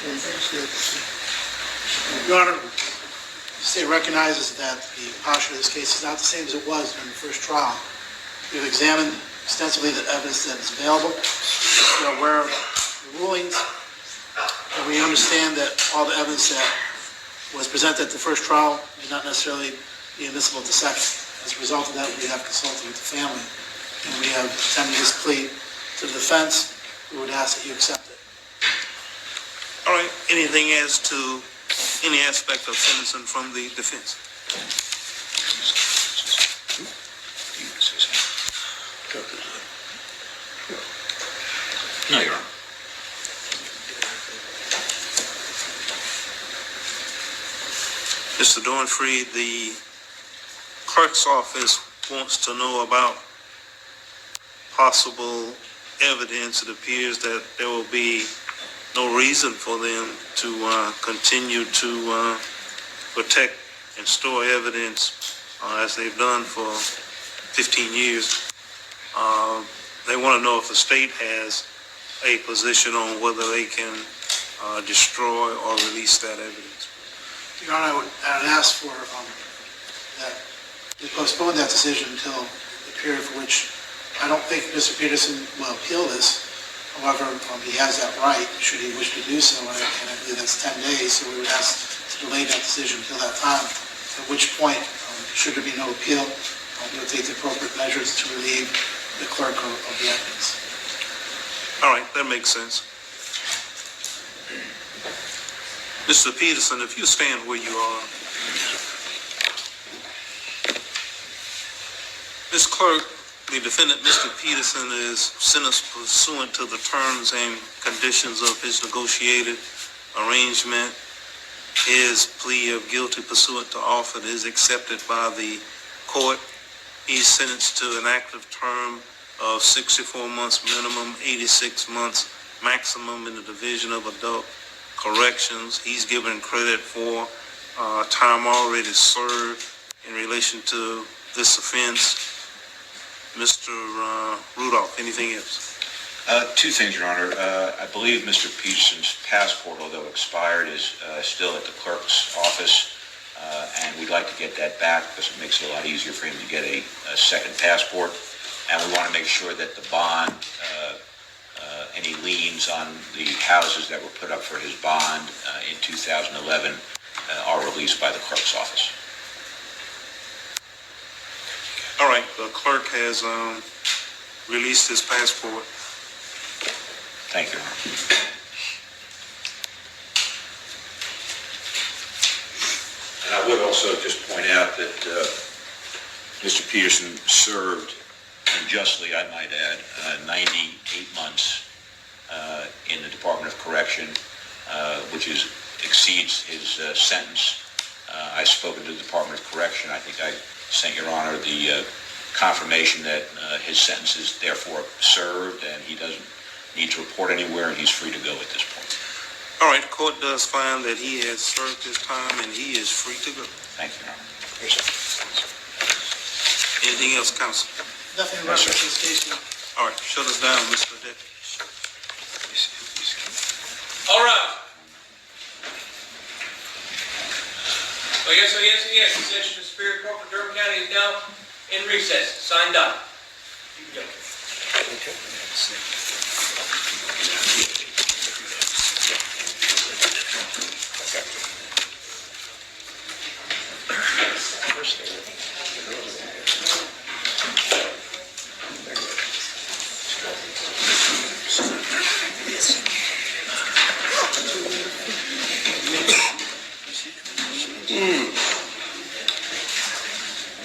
Your Honor, the state recognizes that the posture of this case is not the same as it was during the first trial. We've examined extensively the evidence that is available. We are aware of the rulings, and we understand that all the evidence that was presented at the first trial may not necessarily be admissible at the second. As a result of that, we have consulted with the family, and we have tendered this plea to the defense. We would ask that you accept it. All right. Anything as to any aspect of sentencing from the defense? No, Your Honor. Mr. Dornfried, the clerk's office wants to know about possible evidence. It appears that there will be no reason for them to continue to protect and store evidence as they've done for 15 years. They want to know if the state has a position on whether they can destroy or release that evidence. Your Honor, I would ask for that we postpone that decision until the period for which I don't think Mr. Peterson will appeal this. However, he has that right, should he wish to do so, and I believe that's 10 days, so we would ask to delay that decision until that time, at which point, should there be no appeal, we'll take the appropriate measures to relieve the clerk of the evidence. All right, that makes sense. Mr. Peterson, if you stand where you are. Ms. Clerk, the defendant, Mr. Peterson, is sentenced pursuant to the terms and conditions of his negotiated arrangement. His plea of guilty pursuant to offer is accepted by the court. He's sentenced to an active term of 64 months minimum, 86 months maximum in the Division of Adult Corrections. He's given credit for time already served in relation to this offense. Mr. Rudolph, anything else? Two things, Your Honor. I believe Mr. Peterson's passport, although expired, is still at the clerk's office, and we'd like to get that back because it makes it a lot easier for him to get a second passport. And we want to make sure that the bond, any liens on the houses that were put up for his bond in 2011 are released by the clerk's office. All right, the clerk has released his passport. Thank you, Your Honor. And I would also just point out that Mr. Peterson served, unjustly I might add, 98 months in the Department of Correction, which exceeds his sentence. I've spoken to the Department of Correction. I think I sent Your Honor the confirmation that his sentence is therefore served and he doesn't need to report anywhere and he's free to go at this point. All right, the court does find that he has served his time and he is free to go. Thank you, Your Honor. Anything else, counsel? Nothing in reference to this case, no. All right, shut us down, Mr. Deputy. All right. So yes, the session of Superior Court for Durham County is now in recess. Signed up. You can go.